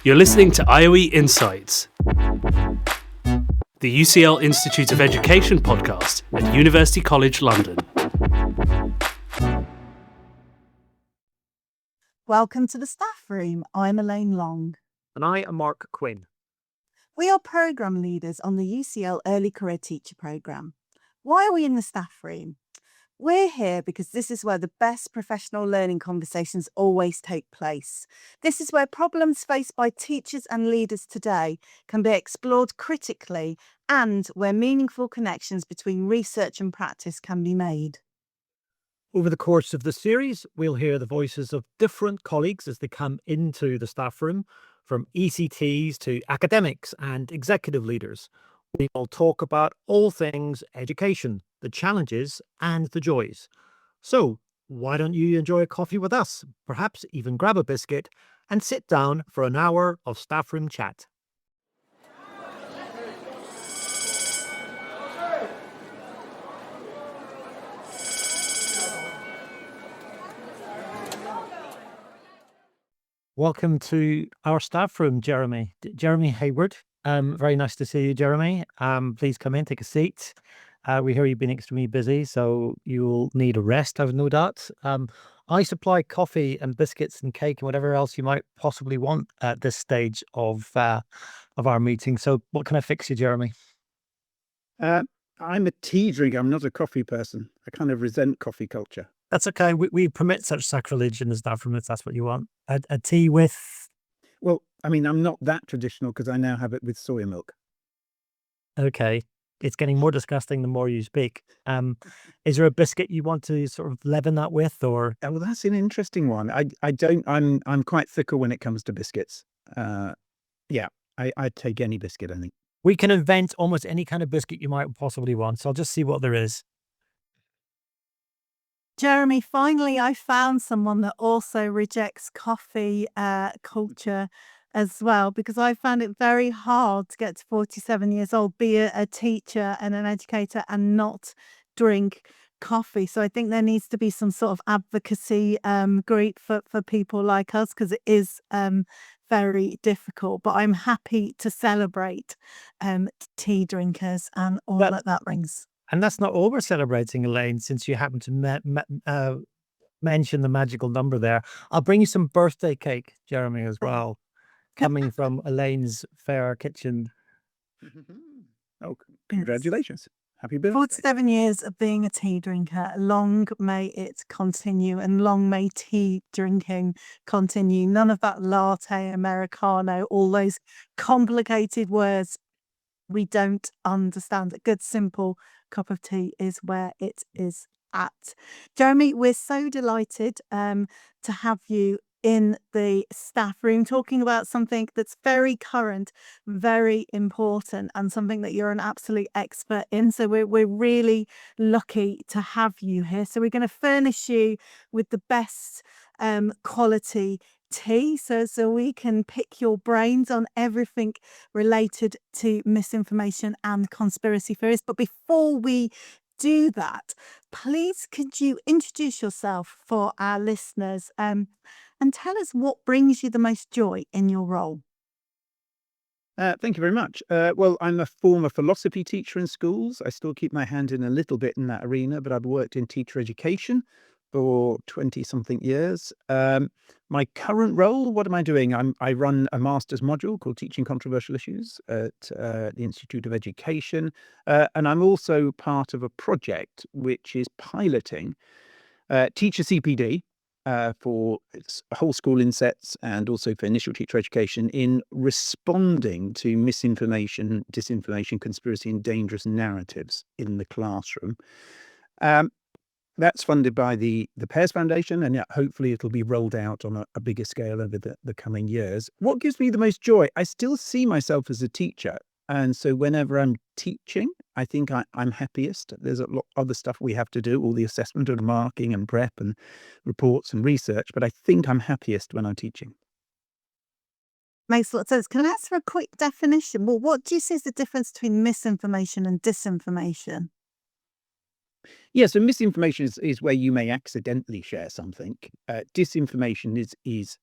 You're listening to IOE Insights, the UCL Institute of Education podcast at University College London. Welcome to the Staffroom. I'm Elaine Long. And I am Mark Quinn. We are programme leaders on the UCL Early Career Teacher programme. Why are we in the Staffroom? We're here because this is where the best professional learning conversations always take place. This is where problems faced by teachers and leaders today can be explored critically and where meaningful connections between research and practice can be made. Over the course of the series, we'll hear the voices of different colleagues as they come into the staff room, from ECTs to academics and executive leaders. We will talk about all things education, the challenges and the joys. So why don't you enjoy a coffee with us, perhaps even grab a biscuit and sit down for an hour of staff room chat. Welcome to our staff room, Jeremy. Jeremy Hayward. Very nice to see you, Jeremy. Please come in, take a seat. We hear you've been extremely busy, so you'll need a rest, I've no doubt. I supply coffee and biscuits and cake and whatever else you might possibly want at this stage of our meeting. So what can I fix you, Jeremy? I'm a tea drinker. I'm not a coffee person. I kind of resent coffee culture. That's okay. We permit such sacrilege in the staff room if that's what you want. A tea with... Well, I mean, I'm not that traditional because I now have it with soy milk. Okay. It's getting more disgusting the more you speak. Is there a biscuit you want to sort of leaven that with, or? Oh, well, that's an interesting one. I'm quite fickle when it comes to biscuits. I'd take any biscuit, I think. We can invent almost any kind of biscuit you might possibly want. So I'll just see what there is. Jeremy, finally, I found someone that also rejects coffee culture as well, because I found it very hard to get to 47 years old, be a teacher and an educator and not drink coffee. So I think there needs to be some sort of advocacy group for people like us, because it is very difficult. But I'm happy to celebrate tea drinkers and all that brings. And that's not all we're celebrating, Elaine, since you happen to mention the magical number there. I'll bring you some birthday cake, Jeremy, as well, coming from Elaine's fair kitchen. Oh, congratulations. Happy birthday. 47 years of being a tea drinker. Long may it continue, and long may tea drinking continue. None of that latte, Americano, all those complicated words we don't understand. A good, simple cup of tea is where it is at. Jeremy, we're so delighted to have you in the staff room talking about something that's very current, very important, and something that you're an absolute expert in. So we're really lucky to have you here. So we're going to furnish you with the best quality tea, so we can pick your brains on everything related to misinformation and conspiracy theories. But before we do that, please could you introduce yourself for our listeners and tell us what brings you the most joy in your role? Thank you very much. Well, I'm a former philosophy teacher in schools. I still keep my hand in a little bit in that arena, but I've worked in teacher education for 20-something years. My current role, what am I doing? I run a master's module called Teaching Controversial Issues at the Institute of Education. And I'm also part of a project which is piloting teacher CPD for whole school insets and also for initial teacher education in responding to misinformation, disinformation, conspiracy and dangerous narratives in the classroom. That's funded by the Pears Foundation, and hopefully it'll be rolled out on a bigger scale over the coming years. What gives me the most joy? I still see myself as a teacher. And so whenever I'm teaching, I think I'm happiest. There's a lot of other stuff we have to do, all the assessment and marking and prep and reports and research. But I think I'm happiest when I'm teaching. Makes a lot of sense. Can I ask for a quick definition? Well, what do you see is the difference between misinformation and disinformation? Yeah, so misinformation is where you may accidentally share something. Disinformation is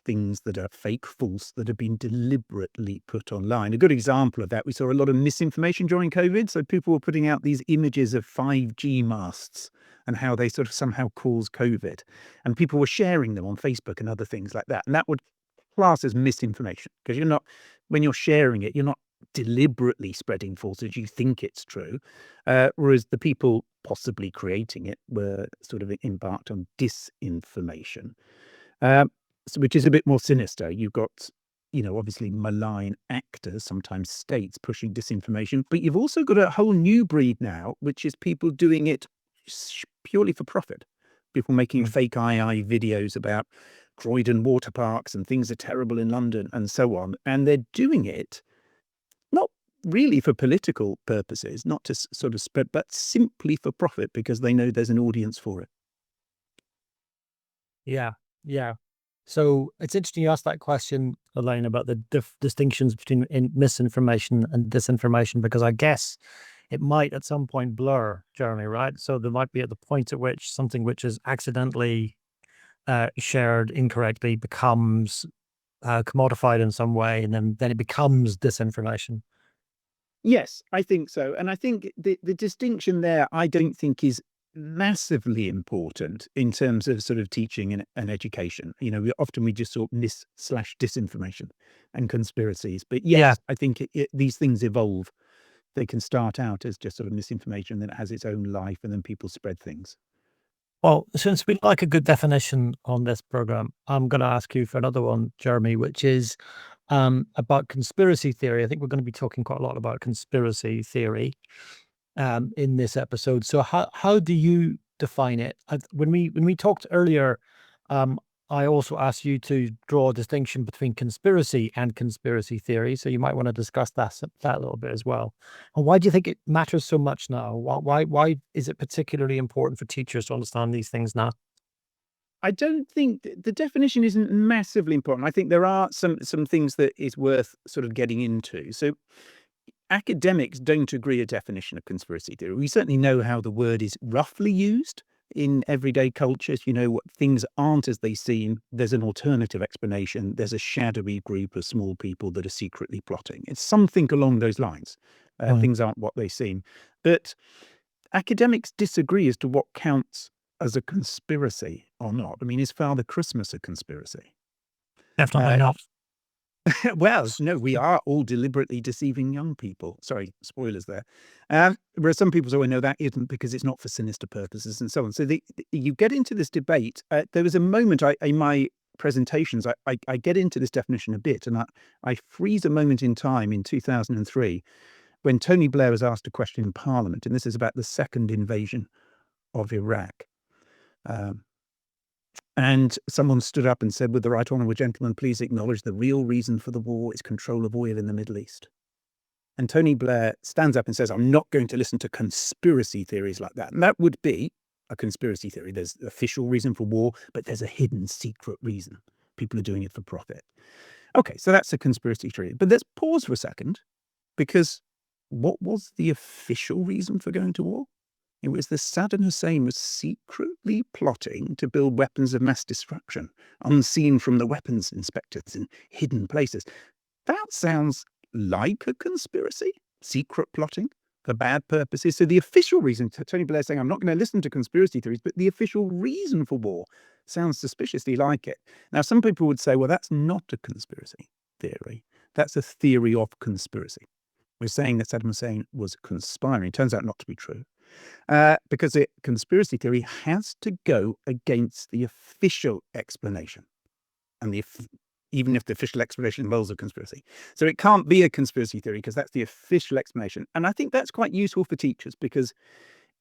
things that are fake, false, that have been deliberately put online. A good example of that, we saw a lot of misinformation during COVID. So people were putting out these images of 5G masts and how they sort of somehow cause COVID. And people were sharing them on Facebook and other things like that. And that would class as misinformation, because when you're sharing it, you're not deliberately spreading falsehoods. You think it's true. Whereas the people possibly creating it were sort of embarked on disinformation, which is a bit more sinister. You've got, obviously malign actors, sometimes states, pushing disinformation, but you've also got a whole new breed now, which is people doing it purely for profit. People making fake II videos about Croydon water parks and things are terrible in London and so on. And they're doing it not really for political purposes, not to sort of spread, but simply for profit, because they know there's an audience for it. Yeah, yeah. So it's interesting you asked that question, Elaine, about the distinctions between misinformation and disinformation, because I guess it might at some point blur, Jeremy, right? So there might be at the point at which something which is accidentally shared incorrectly becomes commodified in some way, and then it becomes disinformation. Yes, I think so. And I think the distinction there, I don't think is massively important in terms of sort of teaching and education. We just sort of mis/disinformation and conspiracies. But yes, I think these things evolve. They can start out as just sort of misinformation, then it has its own life, and then people spread things. Well, since we like a good definition on this program, I'm going to ask you for another one, Jeremy, which is about conspiracy theory. I think we're going to be talking quite a lot about conspiracy theory in this episode. So how do you define it? When we talked earlier, I also asked you to draw a distinction between conspiracy and conspiracy theory. So you might want to discuss that a little bit as well. And why do you think it matters so much now? Why is it particularly important for teachers to understand these things now? I don't think the definition isn't massively important. I think there are some things that is worth sort of getting into. So academics don't agree a definition of conspiracy theory. We certainly know how the word is roughly used in everyday cultures. What things aren't as they seem. There's an alternative explanation. There's a shadowy group of small people that are secretly plotting. It's something along those lines. Things aren't what they seem. But academics disagree as to what counts as a conspiracy or not. I mean, is Father Christmas a conspiracy? Definitely not. Well, no, we are all deliberately deceiving young people. Sorry, spoilers there. Whereas some people say, well, no, that isn't, because it's not for sinister purposes and so on. So you get into this debate. There was a moment in my presentations, I get into this definition a bit, and I freeze a moment in time in 2003 when Tony Blair was asked a question in Parliament, and this is about the second invasion of Iraq. And someone stood up and said, "Would the right honourable gentleman please acknowledge the real reason for the war is control of oil in the Middle East?" And Tony Blair stands up and says, "I'm not going to listen to conspiracy theories like that." And that would be a conspiracy theory. There's official reason for war, but there's a hidden secret reason. People are doing it for profit. Okay, so that's a conspiracy theory. But let's pause for a second, because what was the official reason for going to war? It was that Saddam Hussein was secretly plotting to build weapons of mass destruction, unseen from the weapons inspectors in hidden places. That sounds like a conspiracy, secret plotting for bad purposes. So the official reason, Tony Blair saying, "I'm not going to listen to conspiracy theories," but the official reason for war sounds suspiciously like it. Now, some people would say, well, that's not a conspiracy theory. That's a theory of conspiracy. We're saying that Saddam Hussein was conspiring. It turns out not to be true. Because a conspiracy theory has to go against the official explanation. And even if the official explanation involves a conspiracy. So it can't be a conspiracy theory because that's the official explanation. And I think that's quite useful for teachers, because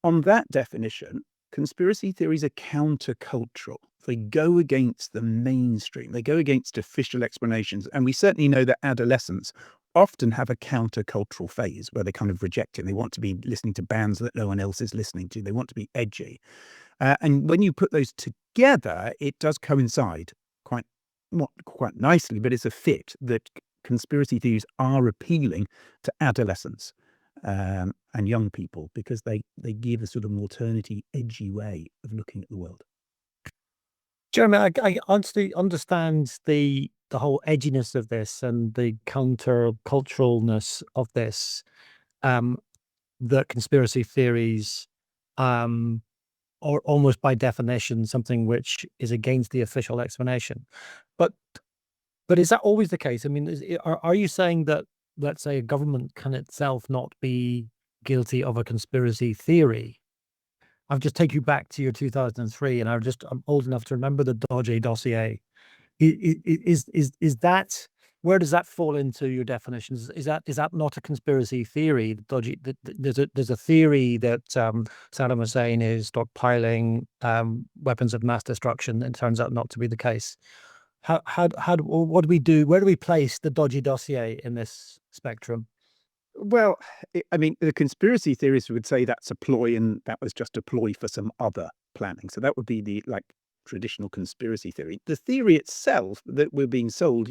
on that definition, conspiracy theories are countercultural. They go against the mainstream. They go against official explanations. And we certainly know that adolescents often have a countercultural phase where they kind of reject it. They want to be listening to bands that no one else is listening to. They want to be edgy. And when you put those together, it does coincide not quite nicely, but it's a fit that conspiracy theories are appealing to adolescents and young people, because they give a sort of alternate, edgy way of looking at the world. Jeremy, I honestly understand the whole edginess of this and the counter-culturalness of this, um, that conspiracy theories are almost by definition something which is against the official explanation. But but is that always the case? I mean, are you saying that, let's say, a government can itself not be guilty of a conspiracy theory? I'll just take you back to your 2003, and I'm old enough to remember the Dodgy dossier. Is that, where does that fall into your definitions? Is that not a conspiracy theory? The dodgy, there's a theory that Saddam Hussein is stockpiling weapons of mass destruction, and it turns out not to be the case. What do we do? Where do we place the Dodgy dossier in this spectrum? Well, I mean, the conspiracy theorists would say that's a ploy, and that was just a ploy for some other planning. So that would be the traditional conspiracy theory. The theory itself that we're being sold,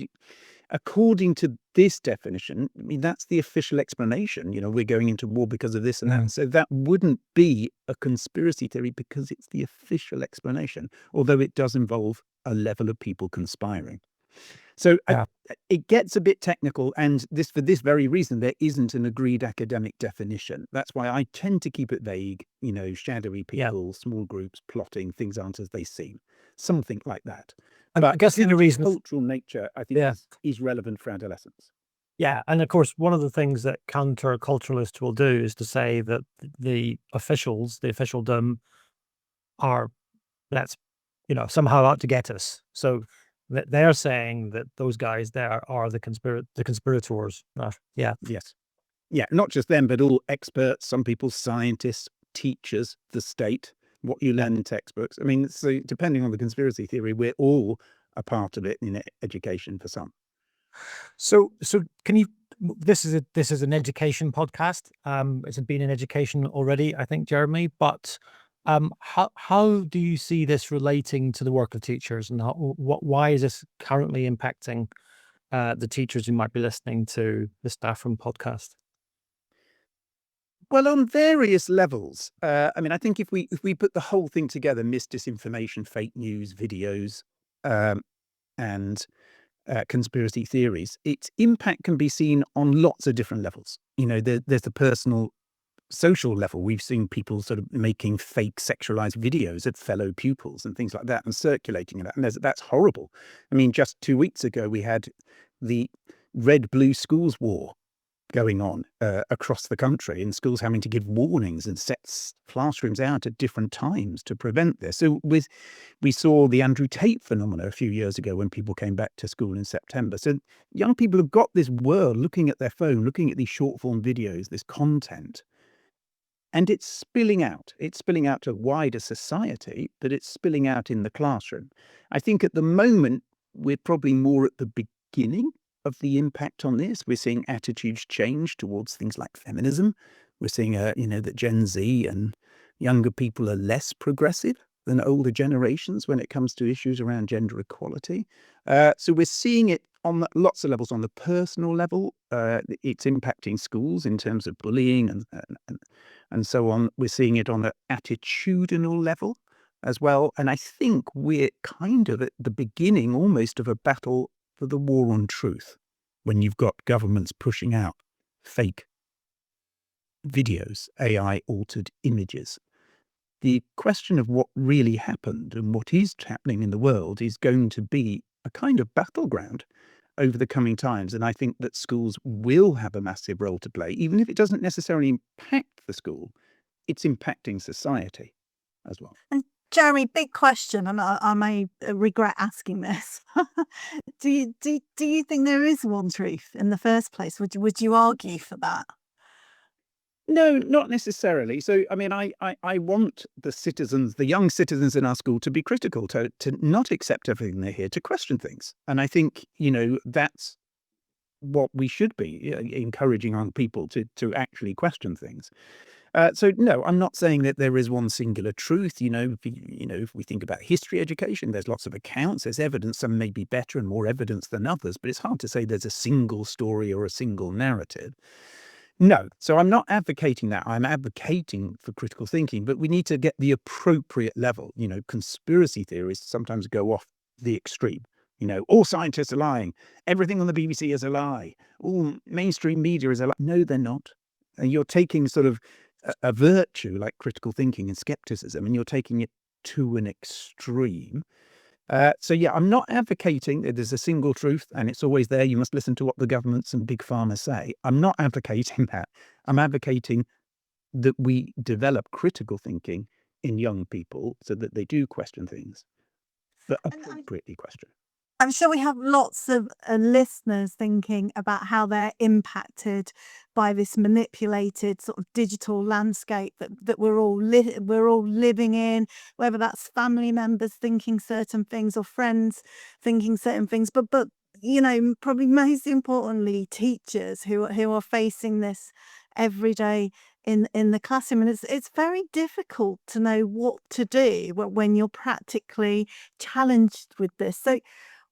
according to this definition, I mean, that's the official explanation. We're going into war because of this and that. So that wouldn't be a conspiracy theory because it's the official explanation, although it does involve a level of people conspiring. So it gets a bit technical, and for this very reason, there isn't an agreed academic definition. That's why I tend to keep it vague. Shadowy people, small groups, plotting, things aren't as they seem, something like that. And But I guess the other reason, cultural nature, I think, is relevant for adolescents. yeah, and of course, one of the things that counter-culturalists will do is to say that the officials, the officialdom, are somehow out to get us. So they're saying that those guys there are the conspirators. Yeah. Yes. Yeah, not just them, but all experts, some people, scientists, teachers, the state, what you learn in textbooks. I mean, so depending on the conspiracy theory, we're all a part of it in education for some. So can you? This is an education podcast. It's been in education already, I think, Jeremy. But how do you see this relating to the work of teachers, and why is this currently impacting the teachers who might be listening to the Staffroom podcast? Well, on various levels. I mean, I think if we put the whole thing together, disinformation, fake news, videos, and conspiracy theories, its impact can be seen on lots of different levels. There's the personal, social level. We've seen people sort of making fake sexualized videos of fellow pupils and things like that and circulating that. And that's horrible. I mean, just 2 weeks ago, we had the red-blue schools war going on across the country, and schools having to give warnings and set classrooms out at different times to prevent this. So we saw the Andrew Tate phenomena a few years ago when people came back to school in September. So young people have got this world looking at their phone, looking at these short form videos, this content, and it's spilling out. It's spilling out to wider society, but it's spilling out in the classroom. I think at the moment, we're probably more at the beginning of the impact on this. We're seeing attitudes change towards things like feminism. We're seeing, that Gen Z and younger people are less progressive than older generations when it comes to issues around gender equality. So we're seeing it on lots of levels. On the personal level, it's impacting schools in terms of bullying and so on. We're seeing it on an attitudinal level as well. And I think we're kind of at the beginning almost of a battle for the war on truth, when you've got governments pushing out fake videos, AI-altered images. The question of what really happened and what is happening in the world is going to be a kind of battleground over the coming times. And I think that schools will have a massive role to play, even if it doesn't necessarily impact the school, it's impacting society as well. And Jeremy, big question, and I may regret asking this. Do you think there is one truth in the first place? Would you argue for that? No, not necessarily. So, I mean, I want the young citizens in our school to be critical, to not accept everything they hear, to question things. And I think, that's what we should be encouraging young people to actually question things. So no, I'm not saying that there is one singular truth. If we think about history education, there's lots of accounts, there's evidence. Some may be better and more evidence than others, but it's hard to say there's a single story or a single narrative. No. So I'm not advocating that. I'm advocating for critical thinking, but we need to get the appropriate level. Conspiracy theorists sometimes go off the extreme. All scientists are lying. Everything on the BBC is a lie. All mainstream media is a lie. No, they're not. And you're taking sort of a virtue like critical thinking and skepticism, and you're taking it to an extreme. So yeah, I'm not advocating that there's a single truth and it's always there. You must listen to what the governments and big pharma say. I'm not advocating that. I'm advocating that we develop critical thinking in young people so that they do question things, but And appropriately question. I'm sure we have lots of listeners thinking about how they're impacted by this manipulated sort of digital landscape that we're all living in, whether that's family members thinking certain things or friends thinking certain things, but probably most importantly, teachers who are facing this every day in the classroom, and it's very difficult to know what to do when you're practically challenged with this. So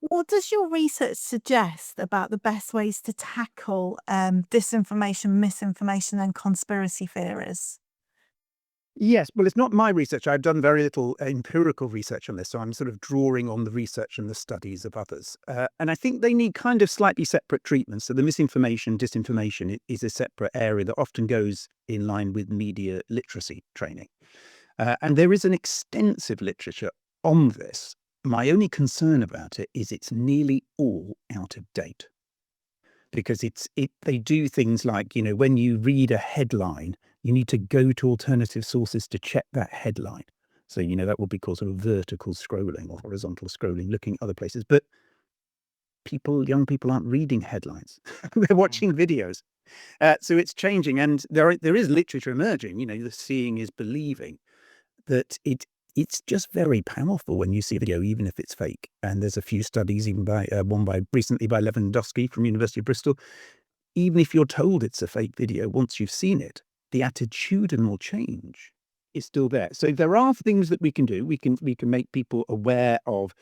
what does your research suggest about the best ways to tackle disinformation, misinformation, and conspiracy theories? Yes, well, it's not my research. I've done very little empirical research on this, so I'm sort of drawing on the research and the studies of others. And I think they need kind of slightly separate treatments. So the misinformation, disinformation is a separate area that often goes in line with media literacy training. And there is an extensive literature on this. My only concern about it is it's nearly all out of date. Because they do things like, when you read a headline, you need to go to alternative sources to check that headline. So, that would be called sort of vertical scrolling or horizontal scrolling, looking at other places. But young people aren't reading headlines. They're watching videos. So it's changing. And there is literature emerging, the seeing is believing, that it's just very powerful when you see a video, even if it's fake. And there's a few studies, even recently by Lewandowski from University of Bristol. Even if you're told it's a fake video, once you've seen it, the attitudinal change is still there. So there are things that we can do. We can make people aware of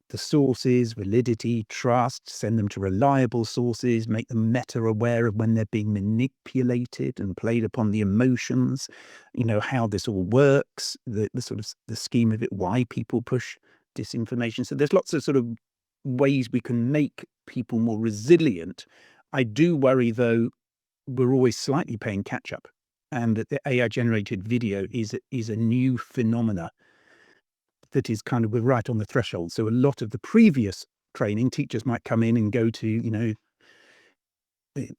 the sources, validity, trust, send them to reliable sources, make them meta-aware of when they're being manipulated and played upon the emotions, how this all works, the sort of the scheme of it, why people push disinformation. So there's lots of sort of ways we can make people more resilient. I do worry, though, we're always slightly playing catch up, and that the AI-generated video is a new phenomena that is kind of, we're right on the threshold. So a lot of the previous training, teachers might come in and go to,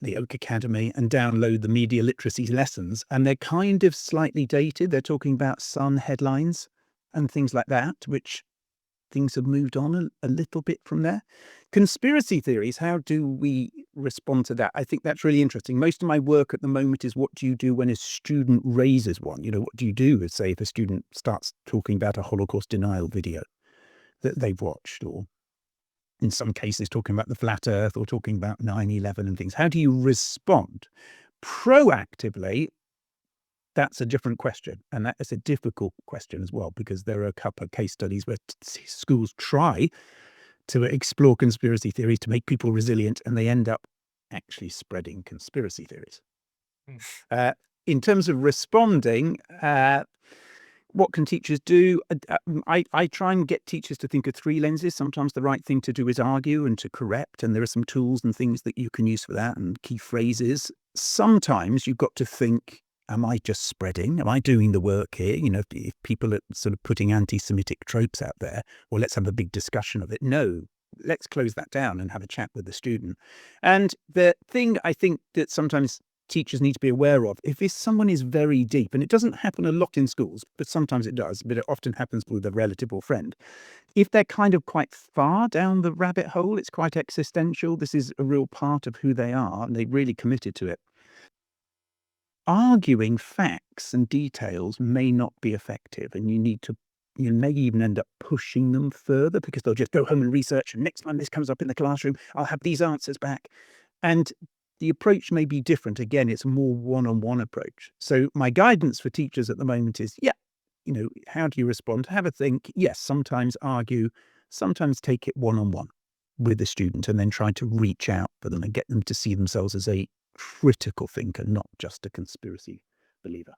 the Oak Academy and download the media literacy lessons, and they're kind of slightly dated. They're talking about Sun headlines and things like that, which things have moved on a little bit from there. Conspiracy theories, how do we respond to that? I think that's really interesting. Most of my work at the moment is what do you do when a student raises one? What do you do, say, if a student starts talking about a Holocaust denial video that they've watched, or in some cases talking about the flat earth or talking about 9/11 and things? How do you respond? Proactively, that's a different question. And that is a difficult question as well, because there are a couple of case studies where schools try to explore conspiracy theories to make people resilient, and they end up actually spreading conspiracy theories. In terms of responding, what can teachers do? I try and get teachers to think of three lenses. Sometimes the right thing to do is argue and to correct, and there are some tools and things that you can use for that, and key phrases. Sometimes you've got to think, am I just spreading? Am I doing the work here? If people are sort of putting anti-Semitic tropes out there, well, let's have a big discussion of it. No, let's close that down and have a chat with the student. And the thing I think that sometimes teachers need to be aware of, if someone is very deep, and it doesn't happen a lot in schools, but sometimes it does, but it often happens with a relative or friend. If they're kind of quite far down the rabbit hole, it's quite existential, this is a real part of who they are, and they're really committed to it. Arguing facts and details may not be effective, and you may even end up pushing them further, because they'll just go home and research, and next time this comes up in the classroom, I'll have these answers back. And the approach may be different. Again, it's a more one-on-one approach. So my guidance for teachers at the moment is, how do you respond? Have a think. Yes, sometimes argue, sometimes take it one-on-one with the student, and then try to reach out for them and get them to see themselves as a critical thinker, not just a conspiracy believer.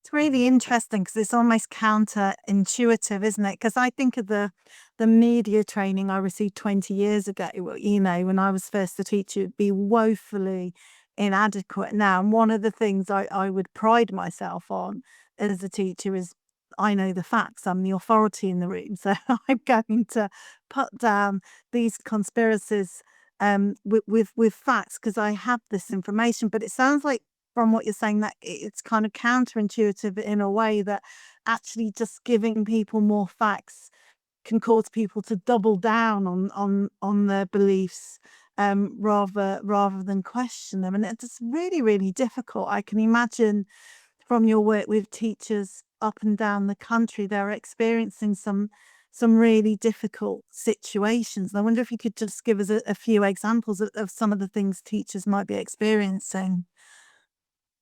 It's really interesting because it's almost counterintuitive, isn't it? Because I think of the media training I received 20 years ago, when I was first a teacher, it'd be woefully inadequate now. And one of the things I would pride myself on as a teacher is I know the facts. I'm the authority in the room. So I'm going to put down these conspiracies with facts because I have this information. But it sounds like from what you're saying that it's kind of counterintuitive in a way that actually just giving people more facts can cause people to double down on their beliefs rather than question them. And it's really, really difficult. I can imagine from your work with teachers up and down the country, they're experiencing some really difficult situations. And I wonder if you could just give us a few examples of some of the things teachers might be experiencing.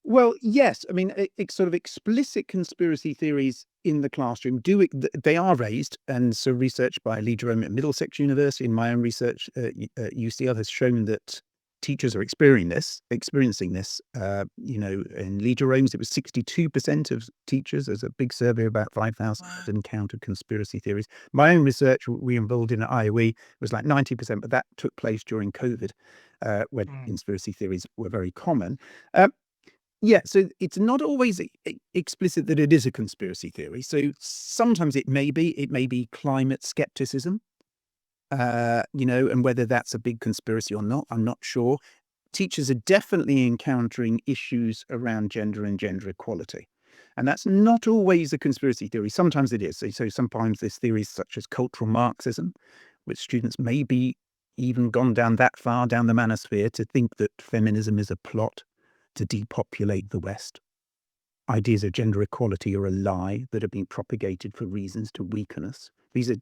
Well, yes. I mean, sort of explicit conspiracy theories in the classroom they are raised, and so research by Lee Jerome at Middlesex University and my own research at UCL has shown that teachers are experiencing this. In Lee Jerome's, it was 62% of teachers. There's a big survey, about 5,000 Wow. that encountered conspiracy theories. My own research we involved in at IOE was like 90%, but that took place during COVID, when conspiracy theories were very common. Yeah, so it's not always explicit that it is a conspiracy theory. So sometimes it may be climate skepticism, and whether that's a big conspiracy or not, I'm not sure. Teachers are definitely encountering issues around gender and gender equality. And that's not always a conspiracy theory. Sometimes it is. So sometimes there's theories such as cultural Marxism, which students may be even gone down that far down the manosphere to think that feminism is a plot to depopulate the West. Ideas of gender equality are a lie that are being propagated for reasons to weaken us. These are,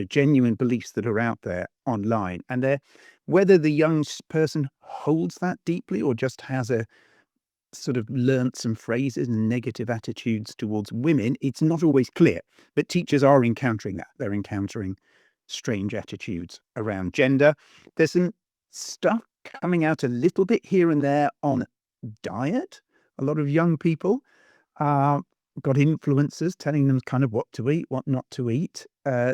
genuine beliefs that are out there online, and whether the young person holds that deeply or just has a sort of learnt some phrases and negative attitudes towards women, it's not always clear. But teachers are encountering that. They're encountering strange attitudes around gender. There's some stuff coming out a little bit here and there on diet. A lot of young people got influencers telling them kind of what to eat, what not to eat.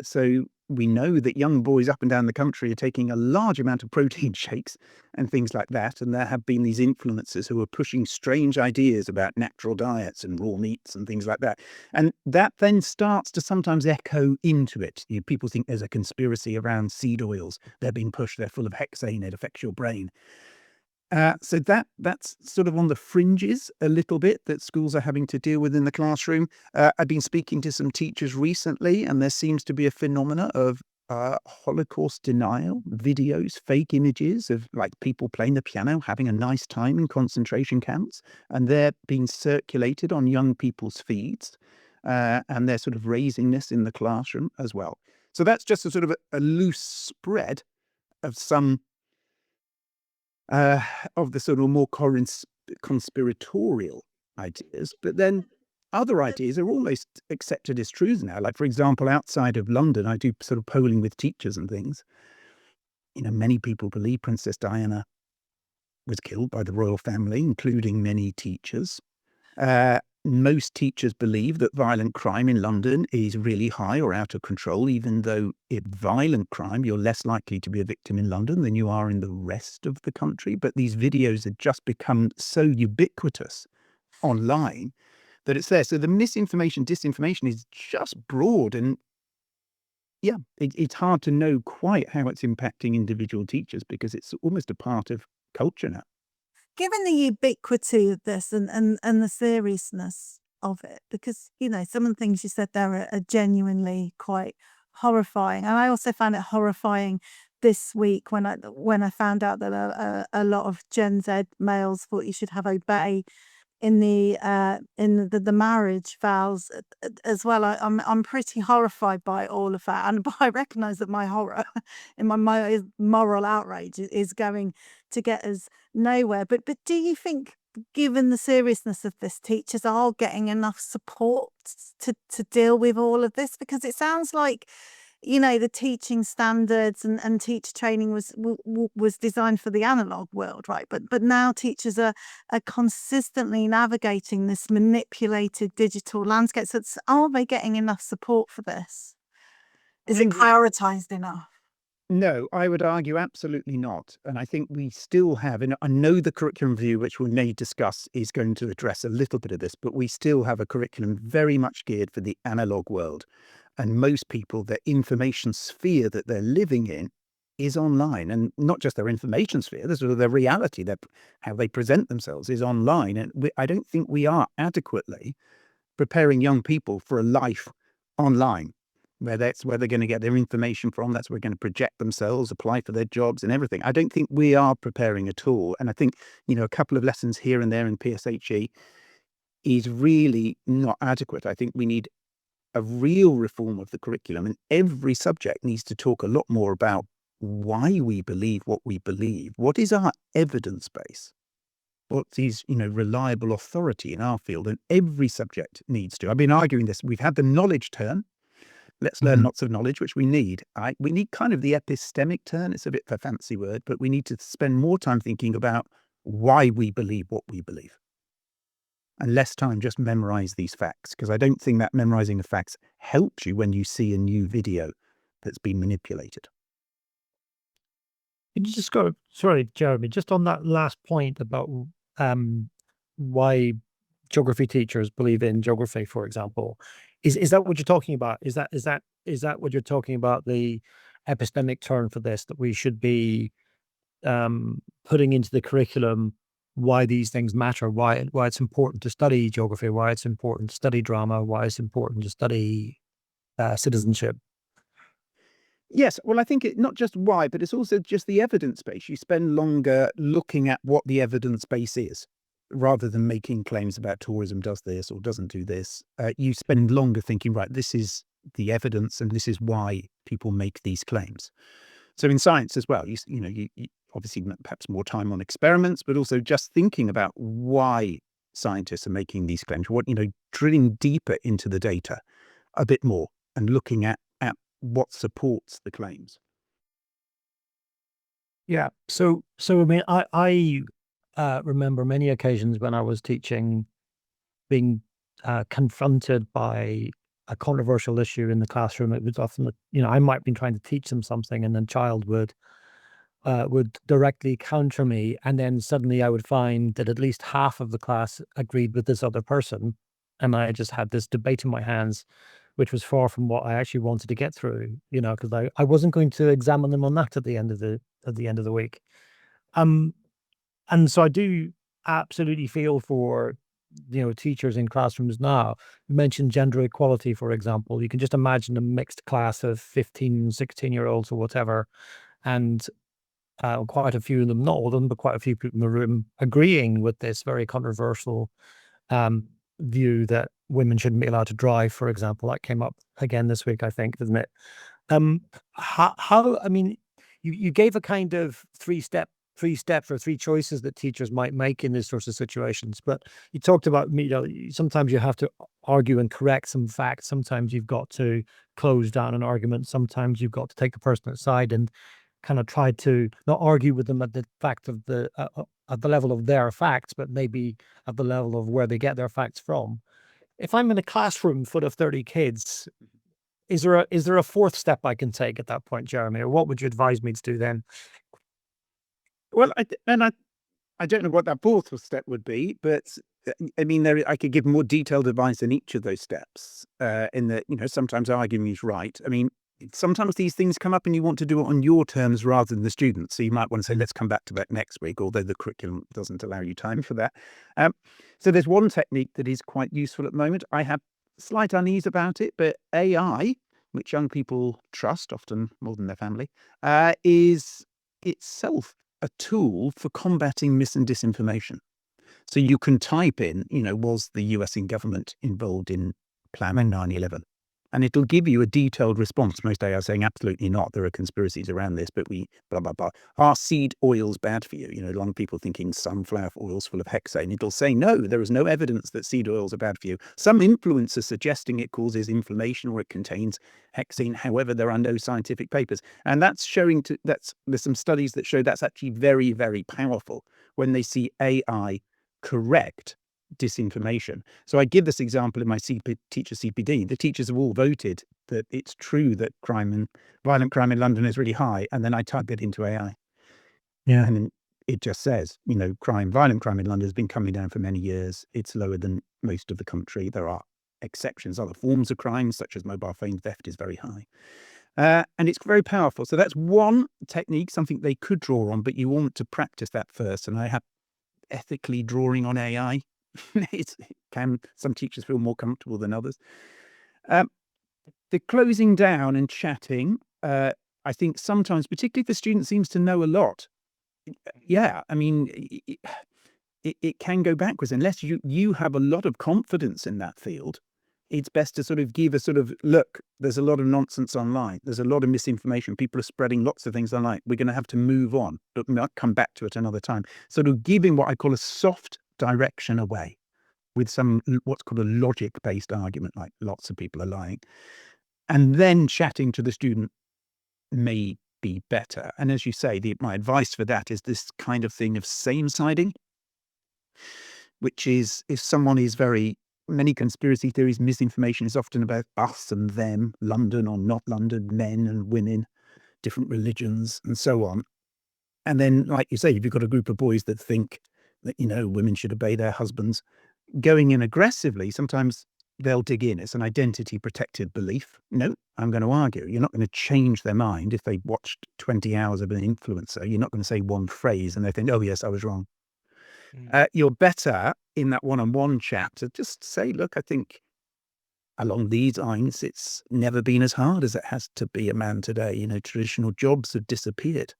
So we know that young boys up and down the country are taking a large amount of protein shakes and things like that. And there have been these influencers who are pushing strange ideas about natural diets and raw meats and things like that. And that then starts to sometimes echo into it. People think there's a conspiracy around seed oils. They're being pushed. They're full of hexane. It affects your brain. So that's sort of on the fringes a little bit that schools are having to deal with in the classroom. I've been speaking to some teachers recently, and there seems to be a phenomena of Holocaust denial videos, fake images of like people playing the piano, having a nice time in concentration camps, and they're being circulated on young people's feeds, and they're sort of raising this in the classroom as well. So that's just a sort of a loose spread of some of the sort of more conspiratorial ideas, but then other ideas are almost accepted as truths now. Like, for example, outside of London, I do sort of polling with teachers and things. Many people believe Princess Diana was killed by the royal family, including many teachers. Most teachers believe that violent crime in London is really high or out of control, even though if violent crime, you're less likely to be a victim in London than you are in the rest of the country. But these videos have just become so ubiquitous online that it's there. So the misinformation, disinformation is just broad. And yeah, it's hard to know quite how it's impacting individual teachers because it's almost a part of culture now. Given the ubiquity of this and the seriousness of it, because, some of the things you said there are genuinely quite horrifying. And I also found it horrifying this week when I found out that a lot of Gen Z males thought you should have obey in the marriage vows as well. I'm pretty horrified by all of that, and I recognise that my horror and my moral outrage is going to get us nowhere. But do you think, given the seriousness of this, teachers are getting enough support to deal with all of this? Because it sounds like the teaching standards and teacher training was designed for the analog world, right? But now teachers are consistently navigating this manipulated digital landscape. So are they getting enough support for this? Is it prioritized enough? No, I would argue absolutely not. And I think we still have, and I know the curriculum review, which we may discuss, is going to address a little bit of this, but we still have a curriculum very much geared for the analog world. And most people, the information sphere that they're living in is online. And not just their information sphere, this is their reality, how they present themselves is online. And I don't think we are adequately preparing young people for a life online, where that's where they're going to get their information from. That's where they're going to project themselves, apply for their jobs and everything. I don't think we are preparing at all. And I think, a couple of lessons here and there in PSHE is really not adequate. I think we need a real reform of the curriculum, and every subject needs to talk a lot more about why we believe what we believe. What is our evidence base? What is, reliable authority in our field? And every subject needs to. I've been arguing this. We've had the knowledge turn. Let's learn lots of knowledge, which we need. We need kind of the epistemic turn. It's a bit of a fancy word, but we need to spend more time thinking about why we believe what we believe, and less time just memorize these facts, because I don't think that memorizing the facts helps you when you see a new video that's been manipulated. Can you just go, sorry, Jeremy, just on that last point about why geography teachers believe in geography, for example, is that what you're talking about? Is that what you're talking about, the epistemic turn for this, that we should be putting into the curriculum why these things matter, why it's important to study geography, why it's important to study drama, why it's important to study citizenship? Yes, well, I think not just why, but it's also just the evidence base. You spend longer looking at what the evidence base is, rather than making claims about tourism does this or doesn't do this. You spend longer thinking, right, this is the evidence and this is why people make these claims. So in science as well, you obviously perhaps more time on experiments, but also just thinking about why scientists are making these claims, drilling deeper into the data a bit more and looking at what supports the claims. Yeah. So I mean, I remember many occasions when I was teaching being confronted by a controversial issue in the classroom. It was often, I might have been trying to teach them something, and then child would directly counter me, and then suddenly I would find that at least half of the class agreed with this other person, and I just had this debate in my hands, which was far from what I actually wanted to get through. Because I wasn't going to examine them on that at the end of the week. And so I do absolutely feel for, teachers in classrooms now. You mentioned gender equality, for example. You can just imagine a mixed class of 15, 16-year-olds or whatever, and quite a few of them, not all of them, but quite a few people in the room agreeing with this very controversial view that women shouldn't be allowed to drive, for example. That came up again this week, I think, didn't it? I mean, you gave a kind of three steps or three choices that teachers might make in these sorts of situations, but you talked about, sometimes you have to argue and correct some facts. Sometimes you've got to close down an argument. Sometimes you've got to take the person aside and kind of try to not argue with them at the fact of at the level of their facts, but maybe at the level of where they get their facts from. If I'm in a classroom full of 30 kids, is there a fourth step I can take at that point, Jeremy, or what would you advise me to do then? Well, I don't know what that fourth step would be, but I mean, I could give more detailed advice in each of those steps. In that, sometimes arguing is right. I mean, sometimes these things come up and you want to do it on your terms rather than the students. So you might want to say, let's come back to that next week, although the curriculum doesn't allow you time for that. So there's one technique that is quite useful at the moment. I have slight unease about it, but AI, which young people trust, often more than their family, is itself a tool for combating mis and disinformation. So you can type in, was the US in government involved in planning 9/11? And it'll give you a detailed response. Most AI are saying absolutely not. There are conspiracies around this, but we blah, blah, blah. Are seed oils bad for you? You know, a lot of people thinking sunflower oil's full of hexane. It'll say, no, there is no evidence that seed oils are bad for you. Some influencers suggesting it causes inflammation or it contains hexane. However, there are no scientific papers. And that's showing there's some studies that show that's actually very, very powerful when they see AI correct disinformation. So I give this example in my teacher CPD. The teachers have all voted that it's true that violent crime in London is really high. And then I type it into AI. Yeah. And it just says, you know, violent crime in London has been coming down for many years. It's lower than most of the country. There are exceptions. Other forms of crime, such as mobile phone theft, is very high. And it's very powerful. So that's one technique, something they could draw on, but you want to practice that first. And I have ethically drawing on AI. Some teachers feel more comfortable than others. The closing down and chatting, I think sometimes, particularly if the student seems to know a lot, I mean, it can go backwards unless you have a lot of confidence in that field. It's best to sort of give a sort of, look, there's a lot of nonsense online. There's a lot of misinformation. People are spreading lots of things online. We're going to have to move on, but we might come back to it another time. Sort of giving what I call a soft direction away with some what's called a logic-based argument, like lots of people are lying. And then chatting to the student may be better. And as you say, my advice for that is this kind of thing of same-siding, which is if someone is many conspiracy theories, misinformation is often about us and them, London or not London, men and women, different religions, and so on. And then, like you say, if you've got a group of boys that think that, you know, women should obey their husbands, going in aggressively, sometimes they'll dig in. It's an identity protected belief. No, I'm going to argue. You're not going to change their mind if they watched 20 hours of an influencer. You're not going to say one phrase and they think, oh, yes, I was wrong. You're better in that one-on-one chat to just say, look, I think along these lines, it's never been as hard as it has to be a man today. You know, traditional jobs have disappeared.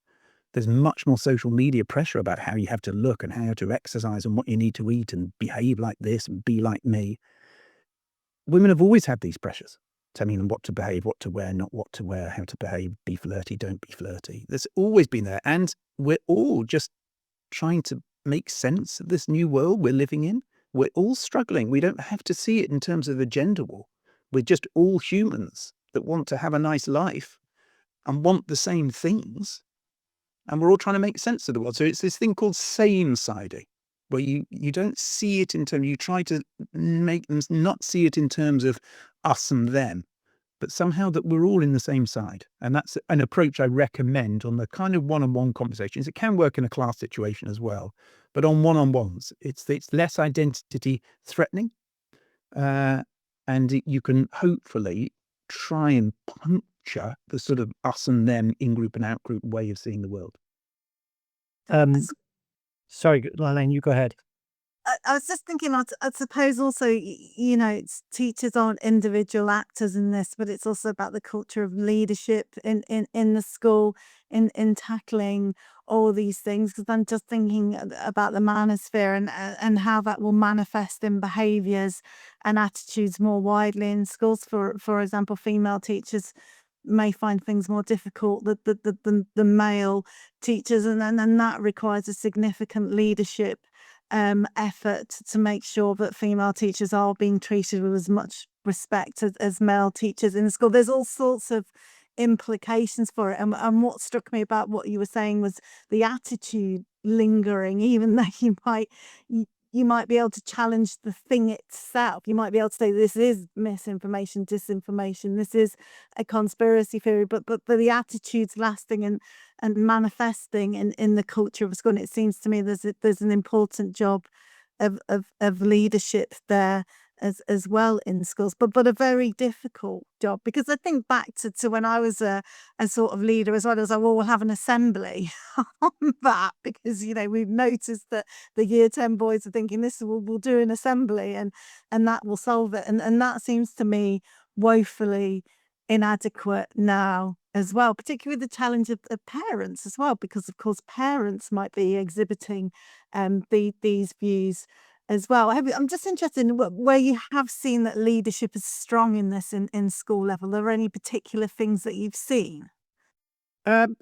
There's much more social media pressure about how you have to look and how to exercise and what you need to eat and behave like this and be like me. Women have always had these pressures, telling them what to behave, what to wear, not what to wear, how to behave, be flirty, don't be flirty. There's always been there. And we're all just trying to make sense of this new world we're living in. We're all struggling. We don't have to see it in terms of a gender war. We're just all humans that want to have a nice life and want the same things. And we're all trying to make sense of the world. So it's this thing called same-siding, where you don't see it in terms, you try to make them not see it in terms of us and them, but somehow that we're all in the same side. And that's an approach I recommend on the kind of one-on-one conversations. It can work in a class situation as well, but on one-on-ones, it's less identity threatening. And you can hopefully try and puncture the sort of us and them, in-group and out-group way of seeing the world. Sorry, Elaine, you go ahead. I was just thinking, I suppose also, you know, teachers aren't individual actors in this, but it's also about the culture of leadership in the school, in tackling all these things. Because I'm just thinking about the manosphere and how that will manifest in behaviours and attitudes more widely in schools. For example, female teachers may find things more difficult than the male teachers, and that requires a significant leadership effort to make sure that female teachers are being treated with as much respect as male teachers in the school. There's all sorts of implications for it. And what struck me about what you were saying was the attitude lingering, even though you might be able to challenge the thing itself. You might be able to say this is misinformation, disinformation, this is a conspiracy theory, but the attitude's lasting and manifesting in the culture of school. And it seems to me there's an important job of leadership there as well in schools, but a very difficult job, because I think back to when I was a sort of leader as well, as we'll have an assembly on that, because you know we've noticed that the year 10 boys are thinking we'll do an assembly and that will solve it, and that seems to me woefully inadequate now as well, particularly the challenge of parents as well, because of course parents might be exhibiting these views as well. I'm just interested in where you have seen that leadership is strong in this in school level. Are there any particular things that you've seen? Um,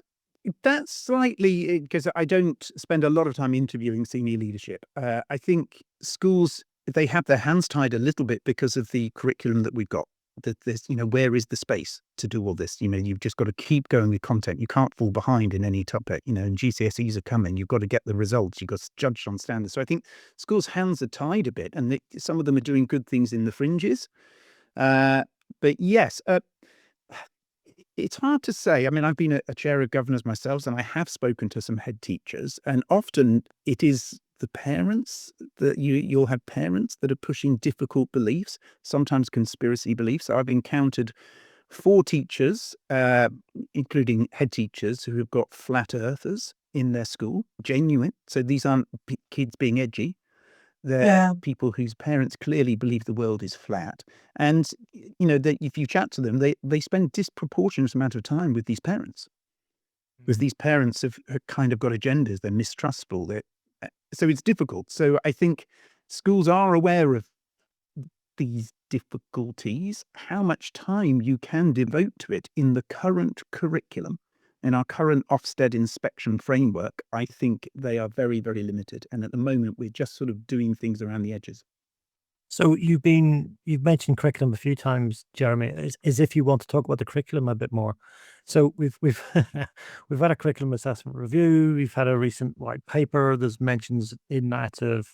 that's slightly because I don't spend a lot of time interviewing senior leadership. I think schools, they have their hands tied a little bit because of the curriculum that we've got. That there's, where is the space to do all this? You've just got to keep going with content. You can't fall behind in any topic, and GCSEs are coming. You've got to get the results. You've got to judge on standards. So I think schools' hands are tied a bit, and some of them are doing good things in the fringes. But yes, it's hard to say. I mean, I've been a chair of governors myself, and I have spoken to some head teachers, and often it is the parents that you'll have parents that are pushing difficult beliefs, sometimes conspiracy beliefs. So I've encountered 4 teachers, including head teachers, who have got flat earthers in their school, genuine. So these aren't kids being edgy. They're Yeah. people whose parents clearly believe the world is flat. And, if you chat to them, they spend disproportionate amount of time with these parents. Because these parents have kind of got agendas. They're mistrustful. So it's difficult. So I think schools are aware of these difficulties, how much time you can devote to it in the current curriculum. In our current Ofsted inspection framework, I think they are very, very limited. And at the moment, we're just sort of doing things around the edges. So you've mentioned curriculum a few times, Jeremy, as if you want to talk about the curriculum a bit more. So we've we've had a curriculum assessment review. We've had a recent white paper. There's mentions in that of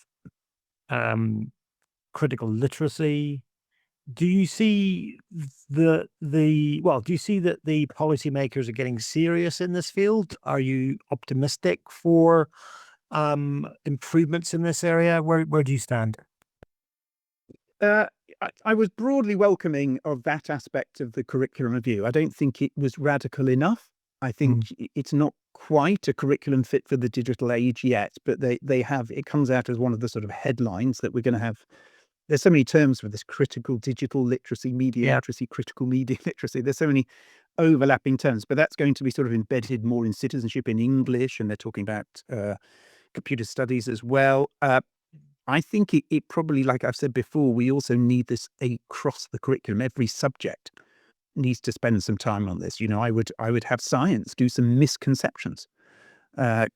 critical literacy. Do you see do you see that the policymakers are getting serious in this field? Are you optimistic for improvements in this area? Where do you stand? Uh, I was broadly welcoming of that aspect of the curriculum review. I don't think it was radical enough. I think it's not quite a curriculum fit for the digital age yet, but it comes out as one of the sort of headlines that we're going to have. There's so many terms for this: critical digital literacy, media literacy, critical media literacy. There's so many overlapping terms, but that's going to be sort of embedded more in citizenship in English, and they're talking about computer studies as well. I think it probably, like I've said before, we also need this across the curriculum. Every subject needs to spend some time on this. I would have science do some misconceptions,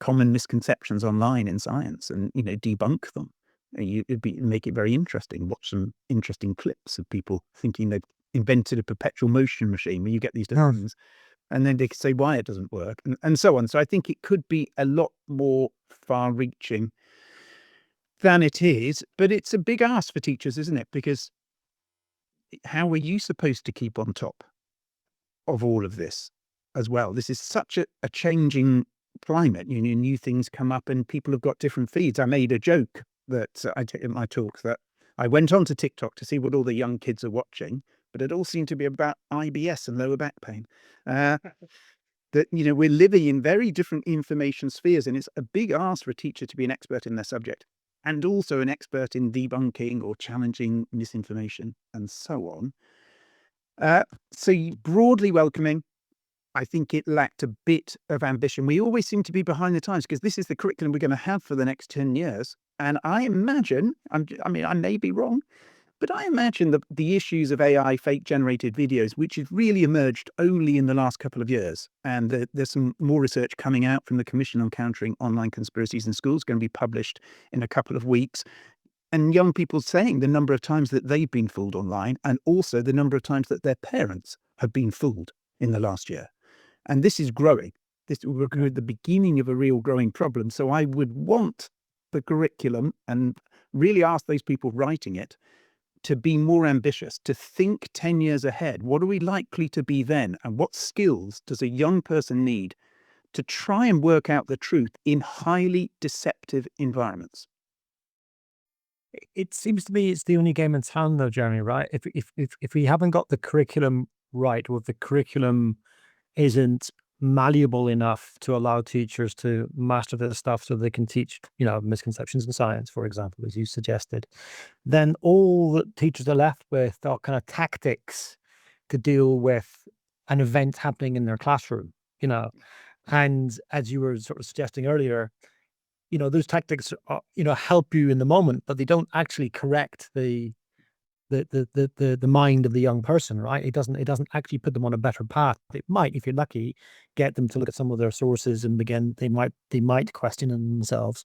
common misconceptions online in science, and debunk them. Make it very interesting. Watch some interesting clips of people thinking they've invented a perpetual motion machine, where you get these designs, and then they say why it doesn't work, and so on. So I think it could be a lot more far-reaching than it is, but it's a big ask for teachers, isn't it? Because how are you supposed to keep on top of all of this as well? This is such a changing climate. New things come up, and people have got different feeds. I made a joke that I did in my talk, that I went on to TikTok to see what all the young kids are watching, but it all seemed to be about IBS and lower back pain. That we're living in very different information spheres, and it's a big ask for a teacher to be an expert in their subject, and also an expert in debunking or challenging misinformation and so on. So broadly welcoming. I think it lacked a bit of ambition. We always seem to be behind the times, because this is the curriculum we're going to have for the next 10 years. And I imagine, I may be wrong, but I imagine the issues of AI fake generated videos, which have really emerged only in the last couple of years. And there's some more research coming out from the Commission on Countering Online Conspiracies in Schools, going to be published in a couple of weeks. And young people saying the number of times that they've been fooled online, and also the number of times that their parents have been fooled in the last year. And this is growing. We're at the beginning of a real growing problem. So I would want the curriculum, and really ask those people writing it, to be more ambitious, to think 10 years ahead. What are we likely to be then? And what skills does a young person need to try and work out the truth in highly deceptive environments? It seems to me it's the only game in town, though, Jeremy. Right? If we haven't got the curriculum right, or if the curriculum isn't malleable enough to allow teachers to master this stuff so they can teach, misconceptions in science, for example, as you suggested, then all that teachers are left with are kind of tactics to deal with an event happening in their classroom, And as you were sort of suggesting earlier, those tactics help you in the moment, but they don't actually correct the mind of the young person, right? It doesn't actually put them on a better path. It might, if you're lucky, get them to look at some of their sources and begin. They might question themselves,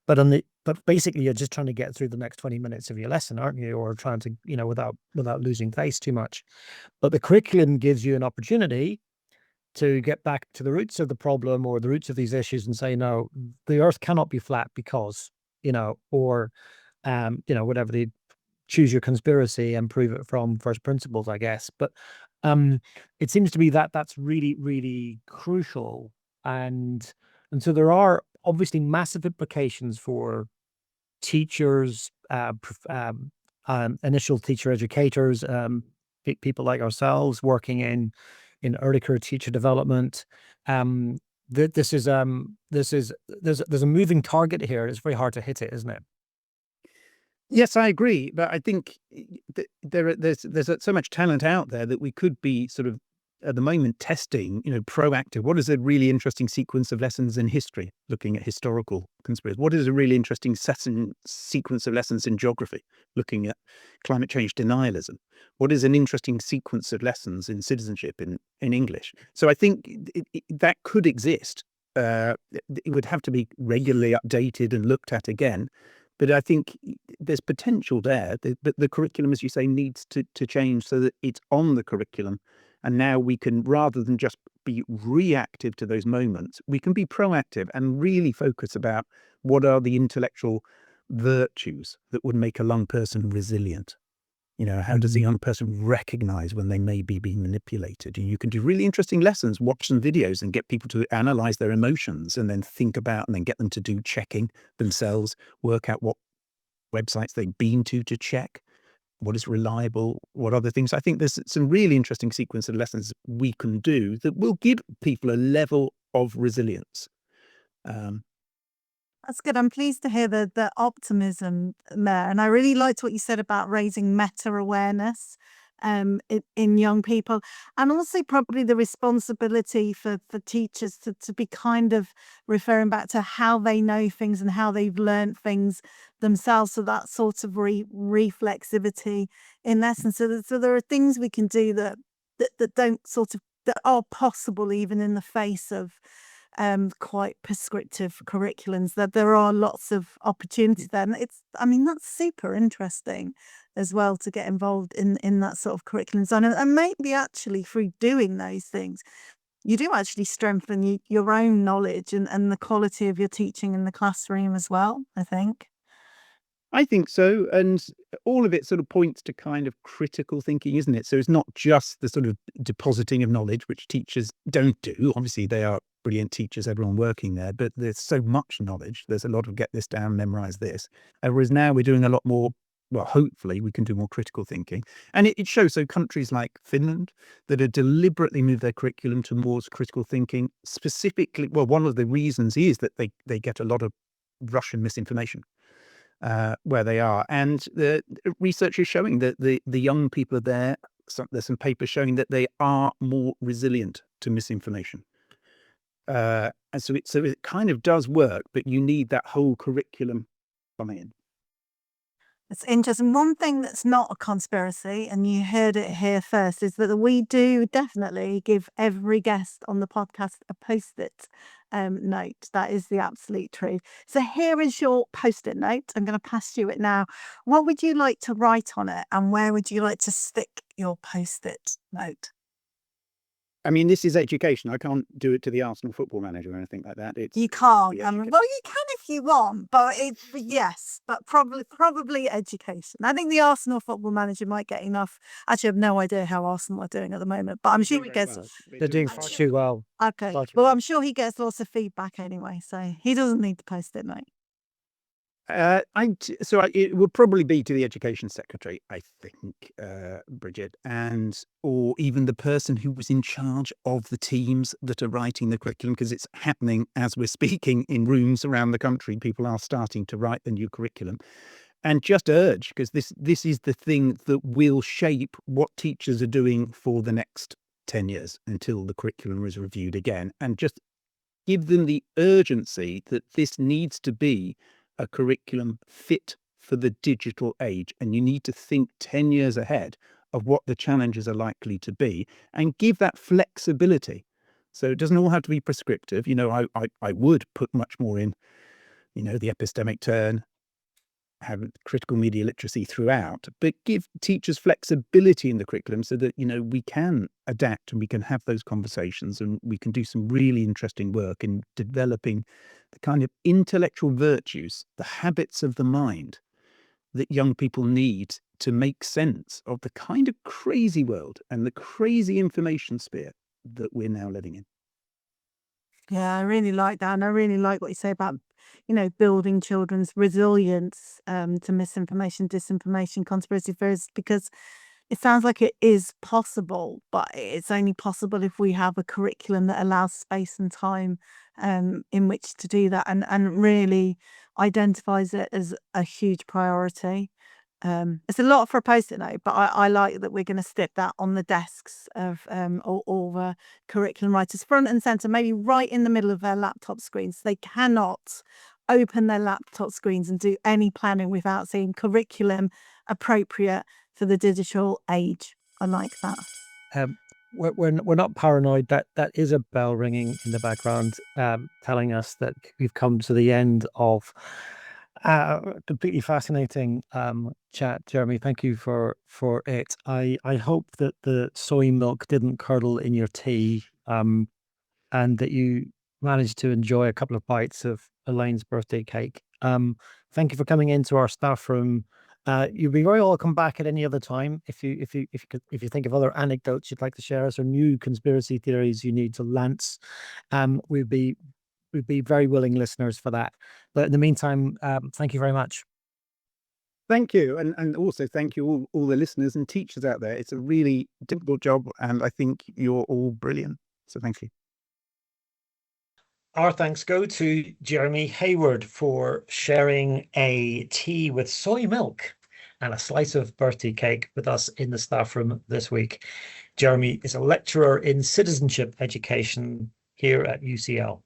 but basically you're just trying to get through the next 20 minutes of your lesson, aren't you? Or trying to, without losing face too much. But the curriculum gives you an opportunity to get back to the roots of the problem or the roots of these issues and say, no, the earth cannot be flat because, or whatever the choose your conspiracy and prove it from first principles, I guess. But it seems to be that that's really, really crucial. And so there are obviously massive implications for teachers, initial teacher educators, people like ourselves working in early career teacher development. There's a moving target here. It's very hard to hit it, isn't it? Yes, I agree, but I think there's so much talent out there that we could be sort of at the moment testing, proactive. What is a really interesting sequence of lessons in history, looking at historical conspiracies? What is a really interesting sequence of lessons in geography, looking at climate change denialism? What is an interesting sequence of lessons in citizenship in English? So I think that could exist. It would have to be regularly updated and looked at again. But I think there's potential there. But the curriculum, as you say, needs to change so that it's on the curriculum. And now we can, rather than just be reactive to those moments, we can be proactive and really focus about what are the intellectual virtues that would make a young person resilient. How does a young person recognize when they may be being manipulated? And you can do really interesting lessons, watch some videos and get people to analyze their emotions and then think about and then get them to do checking themselves, work out what websites they've been to check, what is reliable, what other things. I think there's some really interesting sequence of lessons we can do that will give people a level of resilience. That's good. I'm pleased to hear the optimism there. And I really liked what you said about raising meta awareness in young people, and also probably the responsibility for teachers to be kind of referring back to how they know things and how they've learned things themselves. So that sort of reflexivity in lessons. So there are things we can do that don't sort of, that are possible even in the face of quite prescriptive curriculums, that there are lots of opportunities there. And that's super interesting as well to get involved in that sort of curriculum design. And maybe actually through doing those things, you do actually strengthen your own knowledge and the quality of your teaching in the classroom as well, I think. I think so. And all of it sort of points to kind of critical thinking, isn't it? So it's not just the sort of depositing of knowledge, which teachers don't do. Obviously, they are brilliant teachers, everyone working there, but there's so much knowledge. There's a lot of get this down, memorize this. Whereas now we're doing a lot more. Well, hopefully we can do more critical thinking. And it shows, so countries like Finland that have deliberately moved their curriculum towards critical thinking, specifically, well, one of the reasons is that they get a lot of Russian misinformation where they are. And the research is showing that the young people are there. There's some papers showing that they are more resilient to misinformation. And so it kind of does work, but you need that whole curriculum coming in. It's interesting. One thing that's not a conspiracy, and you heard it here first, is that we do definitely give every guest on the podcast a post-it note. That is the absolute truth. So here is your post-it note. I'm going to pass you it now. What would you like to write on it, and where would you like to stick your post-it note? I mean, this is education. I can't do it to the Arsenal football manager or anything like that. You can't. Well, you can if you want, but yes, but probably education. I think the Arsenal football manager might get enough. Actually, I have no idea how Arsenal are doing at the moment, but I'm sure he gets. They're doing far too well. Okay, well, I'm sure he gets lots of feedback anyway, so he doesn't need to post it, mate. It would probably be to the education secretary, I think, Bridget, or even the person who was in charge of the teams that are writing the curriculum, because it's happening as we're speaking in rooms around the country. People are starting to write the new curriculum, and just urge, because this is the thing that will shape what teachers are doing for the next 10 years until the curriculum is reviewed again, and just give them the urgency that this needs to be a curriculum fit for the digital age. And you need to think 10 years ahead of what the challenges are likely to be and give that flexibility. So it doesn't all have to be prescriptive. I would put much more in, the epistemic turn, have critical media literacy throughout, but give teachers flexibility in the curriculum so that, we can adapt and we can have those conversations and we can do some really interesting work in developing the kind of intellectual virtues, the habits of the mind that young people need to make sense of the kind of crazy world and the crazy information sphere that we're now living in. Yeah, I really like that. And I really like what you say about, building children's resilience to misinformation, disinformation, conspiracy theories, because it sounds like it is possible, but it's only possible if we have a curriculum that allows space and time in which to do that and really identifies it as a huge priority. It's a lot for a post-it note, but I like that we're going to stick that on the desks of all the curriculum writers, front and center, maybe right in the middle of their laptop screens. They cannot open their laptop screens and do any planning without seeing curriculum appropriate for the digital age. I like that. We're not paranoid. That is a bell ringing in the background, telling us that we've come to the end of completely fascinating chat, Jeremy. Thank you for it. I hope that the soy milk didn't curdle in your tea, and that you managed to enjoy a couple of bites of Elaine's birthday cake. Thank you for coming into our staff room. You'd be very welcome back at any other time if you think of other anecdotes you'd like to share us or new conspiracy theories you need to lance. We'd be very willing listeners for that. But in the meantime, thank you very much. Thank you. And also thank you all the listeners and teachers out there. It's a really difficult job and I think you're all brilliant. So thank you. Our thanks go to Jeremy Hayward for sharing a tea with soy milk and a slice of birthday cake with us in the staff room this week. Jeremy is a lecturer in citizenship education here at UCL.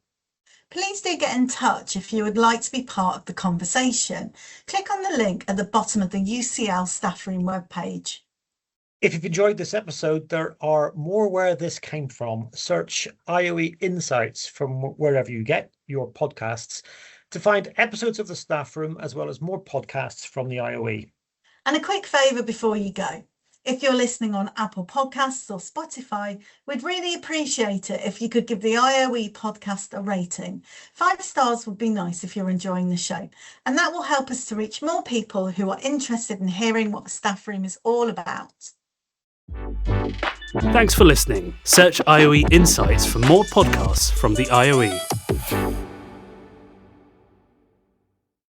Please do get in touch if you would like to be part of the conversation. Click on the link at the bottom of the UCL Staff Room webpage. If you've enjoyed this episode, there are more where this came from. Search IOE Insights from wherever you get your podcasts to find episodes of the Staff Room as well as more podcasts from the IOE. And a quick favour before you go. If you're listening on Apple Podcasts or Spotify, we'd really appreciate it if you could give the IOE podcast a rating. 5 stars would be nice if you're enjoying the show. And that will help us to reach more people who are interested in hearing what the Staff Room is all about. Thanks for listening. Search IOE Insights for more podcasts from the IOE.